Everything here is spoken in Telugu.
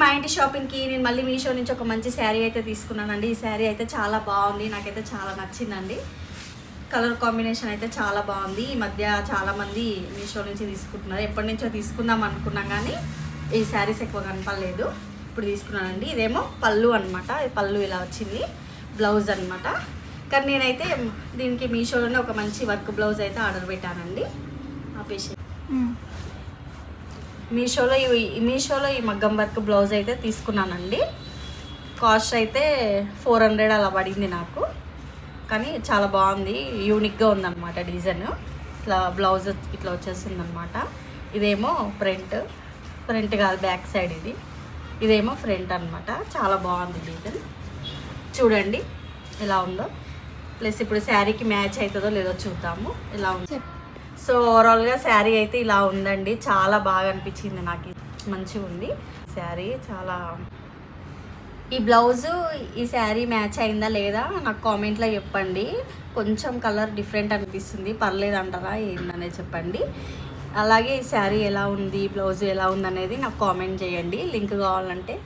మా ఇంటి షాపింగ్కి నేను మళ్ళీ మీషో నుంచి ఒక మంచి శారీ అయితే తీసుకున్నానండి. ఈ శారీ అయితే చాలా బాగుంది, నాకైతే చాలా నచ్చిందండి. కలర్ కాంబినేషన్ అయితే చాలా బాగుంది. ఈ మధ్య చాలామంది మీషో నుంచి తీసుకుంటున్నారు. ఎప్పటి నుంచో తీసుకుందాం అనుకున్నాం కానీ ఈ శారీస్ ఎక్కువ కనపడలేదు. ఇప్పుడు తీసుకున్నానండి. ఇదేమో పళ్ళు అనమాట. ఈ పళ్ళు ఇలా వచ్చింది, బ్లౌజ్ అనమాట. కానీ నేనైతే దీనికి మీషోలోనే ఒక మంచి వర్క్ బ్లౌజ్ అయితే ఆర్డర్ పెట్టానండి. ఆపేసి మీషోలో ఈ మగ్గం వర్క్ బ్లౌజ్ అయితే తీసుకున్నానండి. కాస్ట్ అయితే 400 అలా పడింది నాకు. కానీ చాలా బాగుంది, యూనిక్గా ఉందన్నమాట డిజైన్. ఇట్లా బ్లౌజ్ ఇట్లా వచ్చేస్తుంది అనమాట. ఇదేమో ఫ్రంట్ కాదు, బ్యాక్ సైడ్ ఇదేమో ఫ్రంట్ అనమాట. చాలా బాగుంది డిజైన్, చూడండి ఎలా ఉందో. ప్లస్ ఇప్పుడు శారీకి మ్యాచ్ అవుతుందో లేదో చూద్దాము ఎలా ఉంది. సో ఓవరాల్గా శారీ అయితే ఇలా ఉందండి. చాలా బాగా అనిపించింది నాకు, మంచిగా ఉంది శారీ. చాలా ఈ బ్లౌజు ఈ శారీ మ్యాచ్ అయిందా లేదా నాకు కామెంట్లో చెప్పండి. కొంచెం కలర్ డిఫరెంట్ అనిపిస్తుంది, పర్లేదు అంటారా ఏందనేది చెప్పండి. అలాగే ఈ శారీ ఎలా ఉంది, బ్లౌజ్ ఎలా ఉంది అనేది నాకు కామెంట్ చేయండి. లింక్ కావాలంటే